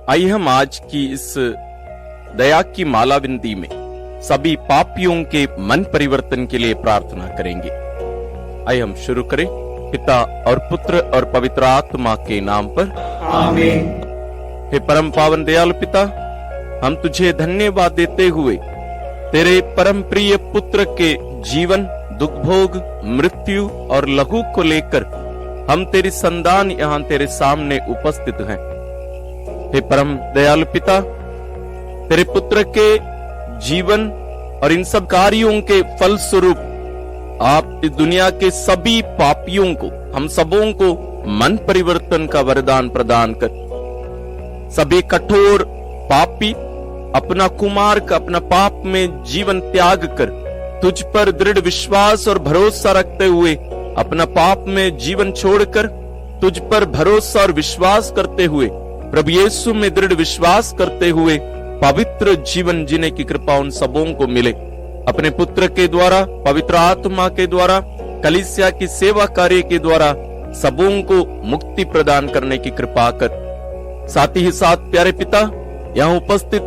आइए हम आज की इस दया की माला विनती में सभी पापियों के मन परिवर्तन के लिए प्रार्थना करेंगे। आइए हम शुरू करें। पिता और पुत्र और पवित्र आत्मा के नाम पर आमीन। हे परम पावन दयालु पिता, हम तुझे धन्यवाद देते हुए तेरे परम प्रिय पुत्र के जीवन, दुख भोग, मृत्यु और लहू को लेकर हम तेरी संतान यहाँ तेरे सामने उपस्थित हैं। हे परम दयालु पिता, तेरे पुत्र के जीवन और इन सब कार्यों के फल स्वरूप आप इस दुनिया के सभी पापियों को, हम सबों को मन परिवर्तन का वरदान प्रदान कर सभी कठोर पापी अपना कुमार्ग, अपना पाप में जीवन त्याग कर तुझ पर दृढ़ विश्वास और भरोसा रखते हुए अपना पाप में जीवन छोड़कर तुझ पर भरोसा और विश्वास करते हुए प्रभु यीशु में दृढ़ विश्वास करते हुए पवित्र जीवन जीने की कृपा उन सबों को मिले। अपने पुत्र के द्वारा, पवित्र आत्मा के द्वारा, कलीसिया की सेवा कार्य के द्वारा सबों को मुक्ति प्रदान करने की कृपा कर। साथ ही साथ प्यारे पिता, यहाँ उपस्थित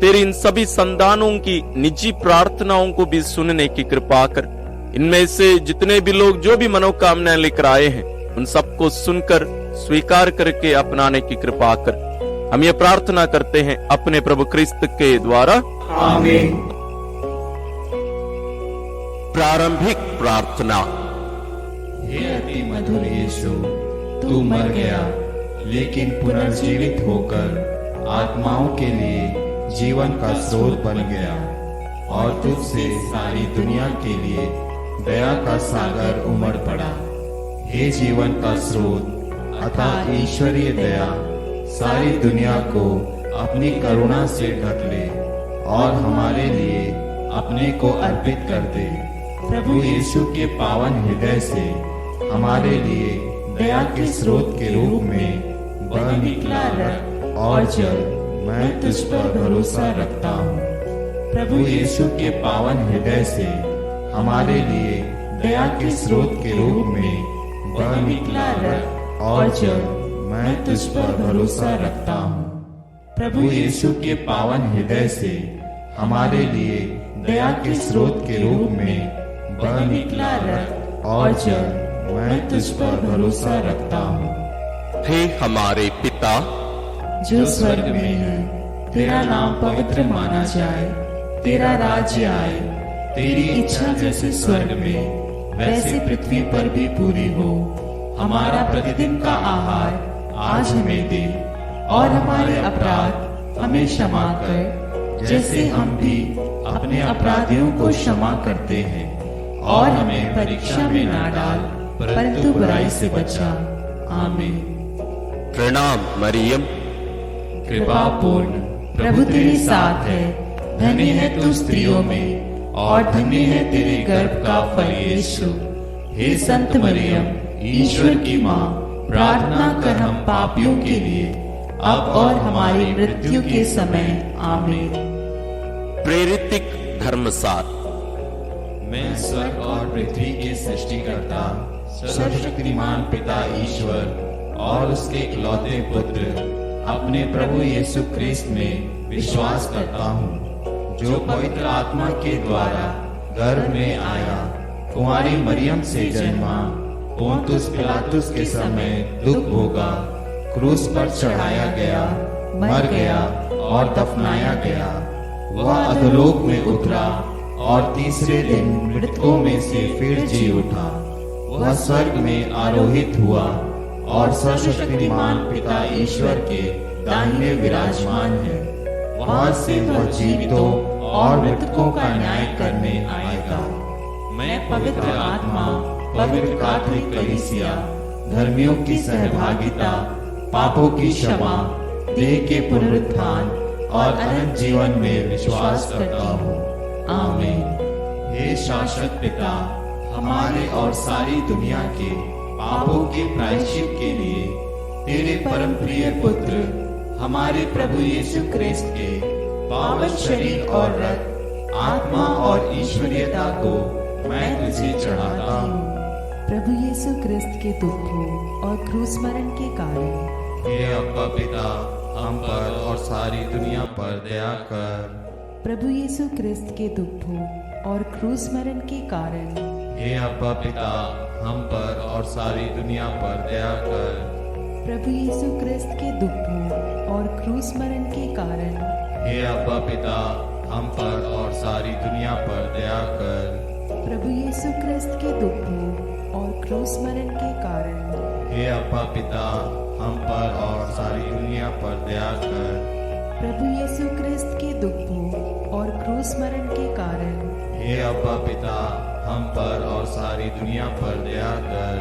तेरी इन सभी संतानों की निजी प्रार्थनाओं को भी सुनने की कृपा कर। इनमें से जितने भी लोग जो भी मनोकामनाएं लेकर आए हैं उन सबको सुनकर स्वीकार करके अपनाने की कृपा कर। हम ये प्रार्थना करते हैं अपने प्रभु क्रिस्त के द्वारा, आमीन। प्रारंभिक प्रार्थना। हे अति मधुर यीशु, तू मर गया लेकिन पुनर्जीवित होकर आत्माओं के लिए जीवन का स्रोत बन गया और तुझसे सारी दुनिया के लिए दया का सागर उमड़ पड़ा। हे जीवन का स्रोत अतः ईश्वरीय दया सारी दुनिया को अपनी करुणा से ढक ले और हमारे लिए अपने को अर्पित कर दे। प्रभु यीशु के पावन हृदय से हमारे लिए दया के स्रोत के रूप में बह निकला रक्त और जल मैं तुझ पर भरोसा रखता हूँ। प्रभु यीशु के पावन हृदय से हमारे लिए दया के स्रोत के रूप में बह निकला रक्त और जल मैं तुझ पर भरोसा रखता हूँ। प्रभु यीशु के पावन हृदय से हमारे लिए दया के स्रोत के रूप में बह निकला रक्त और जल मैं तुझ पर भरोसा रखता हूँ। हे हमारे पिता जो स्वर्ग में है, तेरा नाम पवित्र माना जाए, तेरा राज्य आए, तेरी इच्छा जैसे स्वर्ग में वैसे पृथ्वी पर भी पूरी हो। हमारा प्रतिदिन का आहार आज हमें दे और हमारे अपराध हमें क्षमा कर जैसे हम भी अपने अपराधियों को क्षमा करते हैं, और हमें परीक्षा में ना डाल परंतु बुराई से बचा। आमीन। प्रणाम मरियम, कृपा पूर्ण प्रभु तेरे साथ है, धन्य है तू स्त्रियों में और धन्य है तेरे गर्भ का फल यीशु। हे संत मरियम, ईश्वर की माँ, प्रार्थना कर हम पापियों के लिए अब और हमारी मृत्यु के समय। आमीन। प्रेरितिक धर्मसार। मैं स्वर्ग और पृथ्वी के सृष्टिकर्ता सर्वशक्तिमान पिता ईश्वर और उसके इकलौते पुत्र अपने प्रभु यीशु क्रिस्त में विश्वास करता हूँ, जो पवित्र आत्मा के द्वारा गर्भ में आया, कुंवारी मरियम से जन्मा, पोंतुस पिलातुस के समय दुख भोगा, क्रूस पर चढ़ाया गया, मर गया और दफनाया गया। वह अधोलोक में उतरा और तीसरे दिन मृतकों में से फिर जी उठा। वह स्वर्ग में आरोहित हुआ और सर्वशक्तिमान पिता ईश्वर के दाहिने विराजमान है। वहां से वह जीवितों और मृतकों का न्याय करने आएगा। मैं पवित्र आत्मा, पवित्र कैथोलिक कलीसिया, धर्मियों की सहभागिता, पापों की क्षमा, देह के पुनरुत्थान और अनंत जीवन में विश्वास करता हूँ। आमीन। हे शाश्वत पिता, हमारे और सारी दुनिया के पापों के प्रायश्चित के लिए तेरे परम प्रिय पुत्र हमारे प्रभु यीशु क्रिस्त के पावन शरीर और रक्त, आत्मा और ईश्वरीयता को मैं तुझे चढ़ाता हूँ। प्रभु यीशु क्रिस्त के दुखों और क्रूस मरण के कारण हे अब्बा पिता, हम पर और सारी दुनिया पर दया कर। प्रभु यीशु क्रिस्त के दुख भोग और क्रूस मरण के कारण हे अब्बा पिता, हम पर और सारी दुनिया पर दया कर। प्रभु यीशु क्रिस्त के दुख भोग और क्रूस मरण के कारण हे अब्बा पिता, हम पर और सारी दुनिया पर दया कर। प्रभु यीशु क्रिस्त के दुख भोग और क्रूस मरण के कारण हे अब्बा पिता, हम पर और सारी दुनिया पर दया कर। प्रभु यीशु क्रिस्त के दुख भोग और क्रूस मरण के कारण हे अब्बा पिता, हम पर और सारी दुनिया पर दया कर।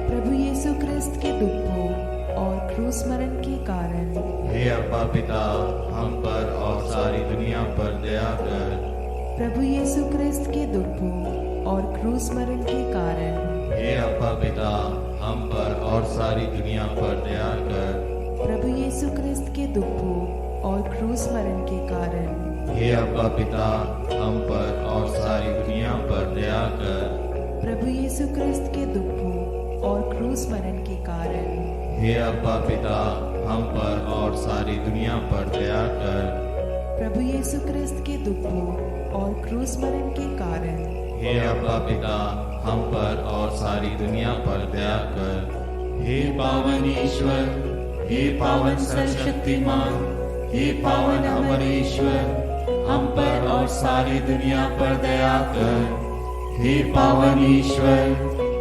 प्रभु यीशु क्रिस्त के दुख भोग और क्रूस मरण के कारण हे अब्बा पिता, हम पर और सारी दुनिया पर दया कर। प्रभु यीशु क्रिस्त के दुख भोग और क्रूस मरण के कारण हे अब्बा पिता, हम पर और सारी दुनिया पर दया कर। प्रभु यीशु क्रिस्त के दुख भोग और क्रूस मरण के कारण हे अब्बा पिता, हम पर और सारी दुनिया पर दया कर। प्रभु यीशु क्रिस्त के दुख भोग और क्रूस मरण के कारण हे अब्बा पिता, हम पर और सारी दुनिया पर दया कर। प्रभु यीशु क्रिस्त के दुख भोग और क्रूस मरण के कारण हे अब्बा पिता, हम पर और सारी दुनिया पर दया कर। हे पावन ईश्वर, हे पावन सर्वशक्तिमान, हे पावन अमर ईश्वर, हम पर और सारी दुनिया पर दया कर। हे पावन ईश्वर,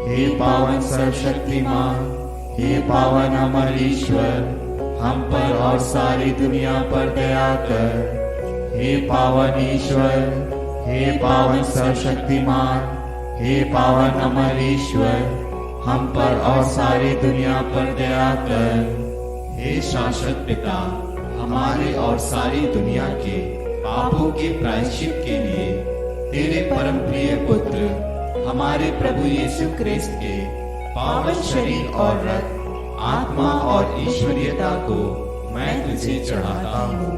हे पावन सर्वशक्तिमान, हे पावन अमर ईश्वर, हम पर और सारी दुनिया पर दया कर। हे पावन ईश्वर, हे पावन सर्वशक्तिमान, हे पावन अमर ईश्वर, हम पर और सारी दुनिया पर दया कर। हे शाश्वत पिता, हमारे और सारी दुनिया के पापों के प्रायश्चित के लिए तेरे परम प्रिय पुत्र हमारे प्रभु यीशु क्रिस्त के पावन शरीर और रक्त, आत्मा और ईश्वरीयता को मैं तुझे चढ़ाता हूँ।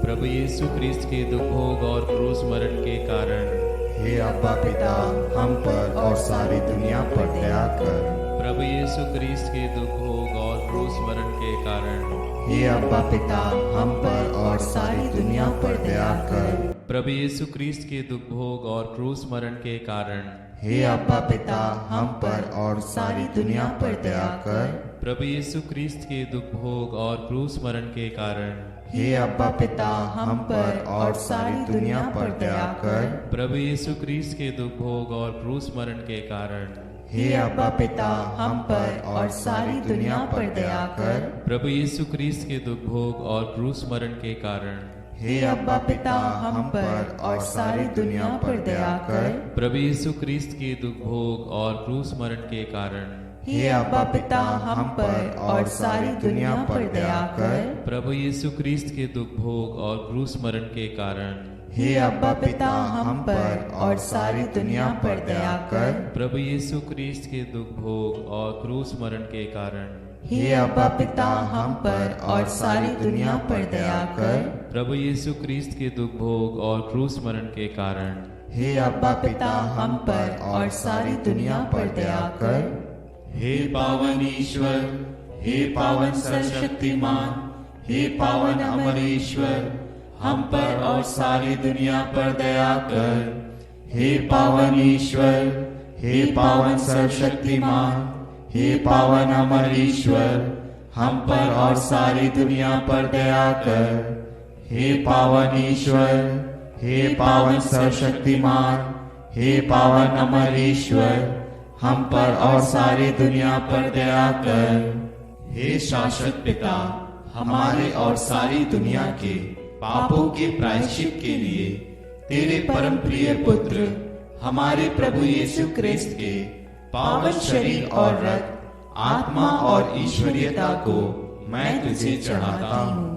प्रभु यीशु क्रिस्त के दुख भोग और क्रूस मरण के कारण हे अब्बा पिता, हम पर और सारी दुनिया पर दया कर। प्रभु यीशु क्रिस्त के दुख भोग और क्रूस मरण के कारण हे अब्बा पिता, हम पर और सारी दुनिया पर दया कर। प्रभु यीशु क्रिस्त के दुख भोग और क्रूस मरण के कारण हे अब्बा पिता, हम पर और सारी दुनिया पर दया कर। प्रभु यीशु क्रिस्त के दुख भोग और क्रूस मरण के कारण हे अब्बा पिता, हम पर और सारी दुनिया पर दया कर। प्रभु यीशु क्रिस्त के दुख भोग और क्रूस मरण के कारण हे अब्बा पिता, हम पर और सारी दुनिया पर दया कर। प्रभु यीशु क्रिस्त के दुख भोग और क्रूस मरण के कारण हे अब्बा पिता, हम पर और सारी दुनिया पर दया कर। प्रभु यीशु क्रिस्त के दुख भोग और क्रूस मरण के कारण हे अब्बा पिता, हम पर और सारी दुनिया पर दया कर। प्रभु यीशु क्रिस्त के दुख भोग और क्रूस मरण के कारण हे अब्बा पिता, हम पर और सारी दुनिया पर दया कर। प्रभु यीशु क्रिस्त के दुख भोग और क्रूस मरण के कारण हे अब्बा पिता, हम पर और सारी दुनिया पर दया कर। प्रभु यीशु क्रिस्त के दुख भोग और क्रूस मरण के कारण हे अब्बा पिता, हम पर और सारी दुनिया पर दया कर। हे पावन ईश्वर, हे पावन सर्वशक्तिमान, हे पावन अमर ईश्वर, हम पर और सारी दुनिया पर दया कर। हे पावन ईश्वर, हे पावन सर्वशक्तिमान, हे पावन अमर ईश्वर, हम पर और सारी दुनिया पर दया कर। हे पावन ईश्वर, हे पावन सर्वशक्तिमान, हे पावन अमर ईश्वर, हम पर और सारी दुनिया पर दया कर। हे शाश्वत पिता, हमारे और सारी दुनिया के पापों के प्रायश्चित के लिए तेरे परम प्रिय पुत्र हमारे प्रभु यीशु क्रिस्त के पावन शरीर और रक्त, आत्मा और ईश्वरीयता को मैं तुझे चढ़ाता हूँ।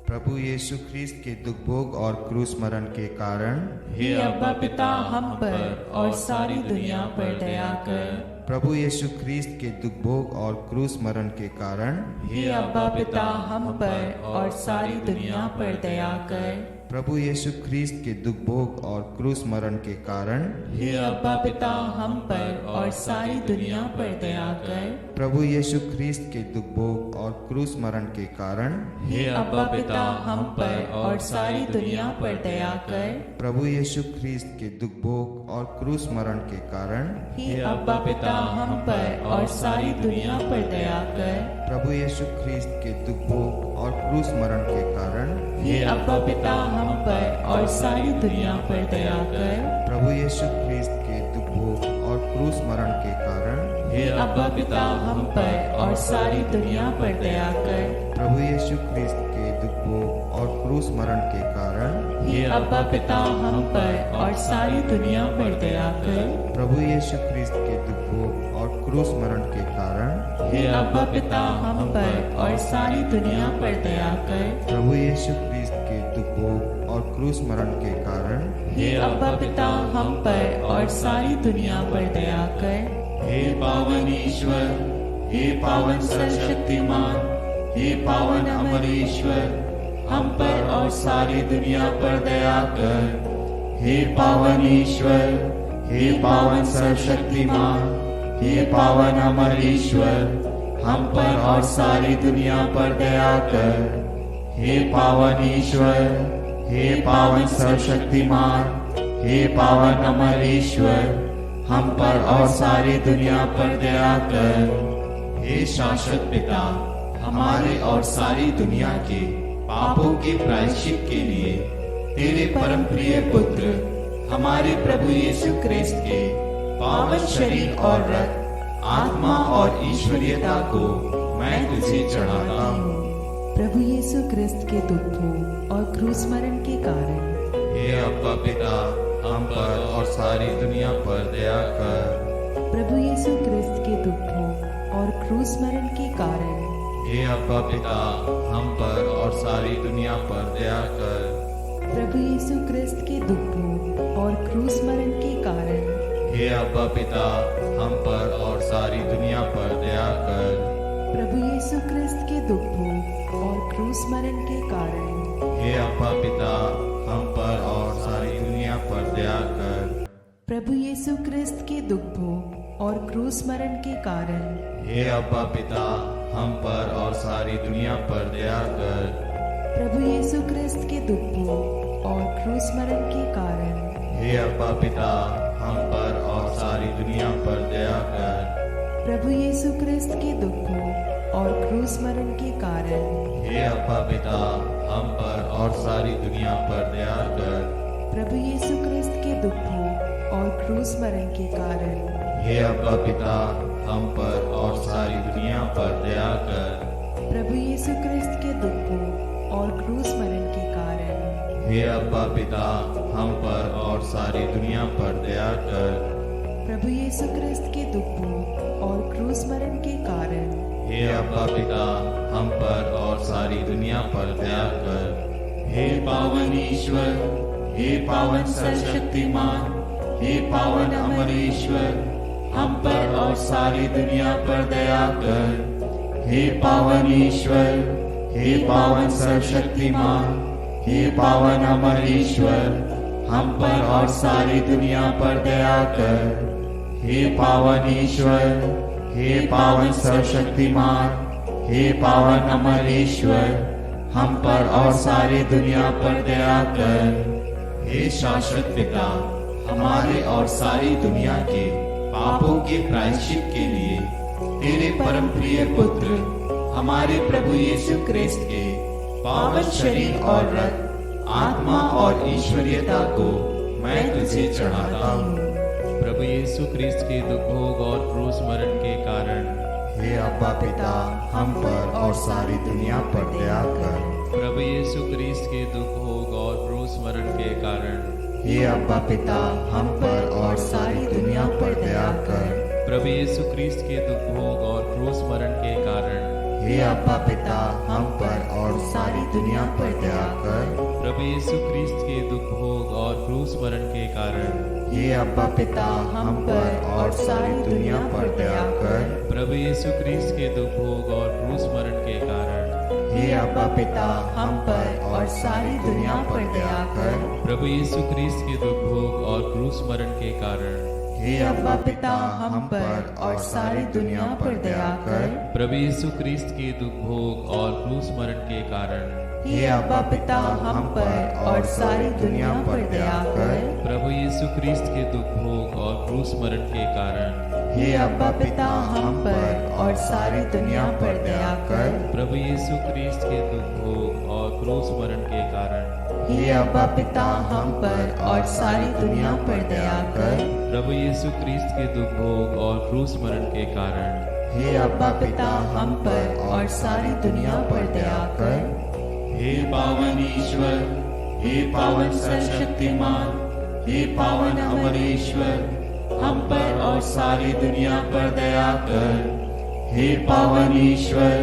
प्रभु यीशु ख्रीस्त के दुख भोग और क्रूस मरण के कारण हे अब्बा पिता, हम पर और सारी दुनिया पर दया कर। प्रभु यीशु ख्रीस्त के दुख भोग और क्रूस मरण के कारण हे अब्बा पिता, हम पर और सारी दुनिया पर दया कर। प्रभु यीशु ख्रीस्त के दुख भोग और क्रूस मरण के कारण हे अब्बा पिता हम पर और सारी दुनिया पर दया कर। प्रभु यीशु ख्रीस्त के दुख भोग और क्रूस मरण के कारण हे अब्बा पिता हम पर और सारी दुनिया पर दया कर। प्रभु यीशु ख्रीस्त के दुख भोग और क्रूस मरण के कारण हे अब्बा पिता हम पर और सारी दुनिया पर दया कर। प्रभु यीशु ख्रीस्त के दुख भोग और क्रूस मरण के कारण हे अब्बा पिता हम पर और सारी दुनिया पर दया कर। प्रभु यीशु ख्रीस्त के दुख भोग और क्रूस मरण के कारण हे अब्बा पिता हम पर और सारी दुनिया पर दया कर। प्रभु यीशु ख्रीस्त के दुख भोग और क्रूस मरण के कारण हे अब्बा पिता हम पर और सारी दुनिया पर दया कर। प्रभु यीशु ख्रीस्त के दुख भोग और क्रूस मरण के कारण हे अब्बा पिता हम पर और सारी दुनिया पर दया कर। प्रभु यीशु ख्रीस्त के दुख भोग और क्रूस मरण के कारण हे अब्बा पिता हम पर और सारी दुनिया पर दया कर। हे पावन ईश्वर, हे पावन सर्वशक्तिमान, हे पावन अमर ईश्वर, हम पर और सारी दुनिया पर दया कर। हे पावन ईश्वर, हे पावन सर्वशक्तिमान, हे पावन अमर ईश्वर, हम पर और सारी दुनिया पर दया कर। हे पावन ईश्वर, हे पावन सर्वशक्तिमान, हे पावन अमर ईश्वर, हम पर और सारी दुनिया पर दया कर। हे शाश्वत पिता, हमारे और सारी दुनिया के पापों के प्रायश्चित के लिए तेरे परम प्रिय पुत्र हमारे प्रभु यीशु ख्रीस्त के पावन शरीर और रक्त, आत्मा और ईश्वरीयता को मैं तुझे चढ़ाता हूँ। प्रभु यीशु ख्रीस्त के दुख भोग और क्रूस मरण के कारण हे अब्बा पिता, हम पर और सारी दुनिया पर दया कर। प्रभु यीशु ख्रीस्त के दुख भोग और क्रूस मरण के कारण हे अब्बा पिता, हम पर और सारी दुनिया पर दया कर। प्रभु यीशु ख्रीस्त के दुख भोग और क्रूस मरण के कारण हे अब्बा पिता, हम पर और सारी दुनिया पर दया कर। प्रभु यीशु ख्रीस्त के दुख भोग और क्रूस मरण के कारण हे अब्बा पिता, हम पर और सारी दुनिया पर दया कर। प्रभु यीशु ख्रीस्त के दुख भोग और क्रूस मरण के कारण हे अब्बा पिता, हम पर और सारी दुनिया पर दया कर। प्रभु यीशु ख्रीस्त के दुख भोग और क्रूस मरण के कारण हे अब्बा पिता, हम पर और सारी दुनिया पर दया कर। प्रभु यीशु ख्रीस्त के दुख भोग और क्रूस मरण के कारण हे अब्बा पिता, हम पर और सारी दुनिया पर दया कर। प्रभु यीशु ख्रीस्त के दुख भोग और क्रूस मरण के कारण हे अब्बा पिता, हम पर और सारी दुनिया पर दया कर। प्रभु यीशु ख्रीस्त के दुख भोग और क्रूस मरण के कारण हे अब्बा पिता, हम पर और सारी दुनिया पर दया कर। प्रभु यीशु ख्रीस्त के दुख भोग और क्रूस मरण के कारण हे अब्बा पिता, हम पर और सारी दुनिया पर दया कर। हे पावन ईश्वर, हे पावन सर्वशक्तिमान, हे पावन अमर ईश्वर, हम पर और सारी दुनिया पर दया कर। हे पावन ईश्वर, हे पावन सर्वशक्तिमान, हे पावन अमर ईश्वर, हम पर और सारी दुनिया पर दया कर। हे पावन ईश्वर, हे पावन सर्वशक्तिमान, हे पावन अमर ईश्वर, हम पर और सारी दुनिया पर दया कर। हे शाश्वत पिता, हमारे और सारी दुनिया के पापों के प्रायश्चित के लिए तेरे परम प्रिय पुत्र हमारे प्रभु यीशु ख्रीस्त के पावन शरीर और रक्त, आत्मा और ईश्वरीयता को मैं तुझे चढ़ाता हूँ। प्रभु यीशु ख्रीस्त के दुख भोग और क्रूस मरण के कारण हे अब्बा पिता, हम पर और सारी दुनिया पर दया कर। प्रभु यीशु ख्रीस्त के दुख भोग और क्रूस मरण के कारण हे अब्बा पिता, हम पर और सारी दुनिया पर दया कर। प्रभु यीशु ख्रीस्त के दुख भोग और क्रूस मरण के कारण हे अब्बा पिता, हम पर और सारी दुनिया पर दया कर। प्रभु यीशु ख्रीस्त के दुख भोग और क्रूस मरण के कारण हे अब्बा पिता, हम पर और सारी दुनिया पर दया कर। प्रभु यीशु ख्रीस्त के दुख भोग और क्रूस मरण के कारण हे हे अब्बा पिता हम पर और सारी दुनिया पर दया कर। प्रभु यीशु क्रिस्त के दुख भोग और क्रूस मरण के कारण हे अब्बा पिता हम पर और सारी दुनिया पर दया कर। प्रभु यीशु क्रिस्त के दुख भोग और क्रूस मरण के कारण हे अब्बा पिता हम पर और सारी दुनिया पर दया कर। प्रभु यीशु क्रिस्त के दुख भोग और क्रूस मरण के कारण हे अब्बा पिता हम पर और सारी दुनिया पर दया कर। प्रभु यीशु क्रिस्त के दुख भोग और क्रूस मरण के कारण हे अब्बा पिता हम पर और सारी दुनिया पर दया कर। प्रभु यीशु क्रिस्त के दुख भोग और क्रूस मरण के कारण हे अब्बा पिता हम पर और सारी दुनिया पर दया कर। हे पावन ईश्वर, हे पावन सर्वशक्तिमान, हे पावन अमरेश्वर, हम पर और सारी दुनिया पर दया कर। हे पावन ईश्वर,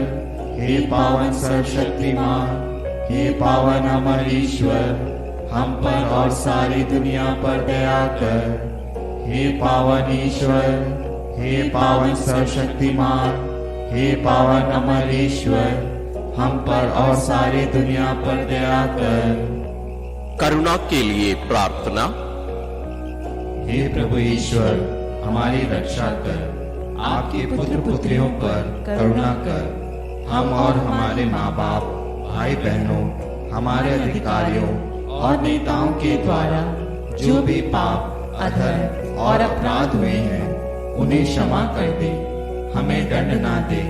हे पावन सर्वशक्तिमान, हे पावन अमरेश्वर, हम पर और सारी दुनिया पर दया कर। हे पावन ईश्वर, हे पावन सर्वशक्तिमान, हे पावन अमरेश्वर, हम पर और सारी दुनिया पर दया कर। करुणा के लिए प्रार्थना। हे प्रभु ईश्वर, हमारी रक्षा कर, आपके पुत्र पुत्रियों पर करुणा कर। हम और हमारे माँ बाप, भाई बहनों, हमारे अधिकारियों और नेताओं के द्वारा जो भी पाप, अधर्म और अपराध हुए हैं, उन्हें क्षमा कर दे, हमें दंड ना दे,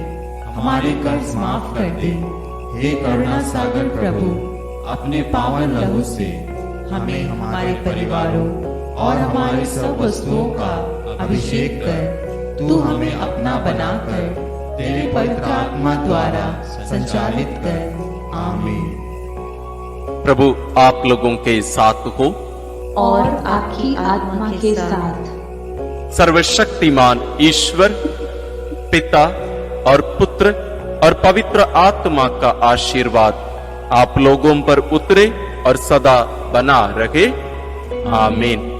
हमारे कर्ज माफ कर दे। हे करुणा सागर प्रभु, अपने पावन लहू से हमें, हमारे परिवारों और हमारे सब वस्तुओं का अभिषेक कर। तू हमें अपना बनाकर तेरे पवित्र आत्मा द्वारा संचालित कर। आमीन। प्रभु आप लोगों के साथ हो और आपकी आत्मा के साथ। सर्वशक्तिमान ईश्वर पिता और पुत्र और पवित्र आत्मा का आशीर्वाद आप लोगों पर उतरे और सदा बना रहे। आमीन।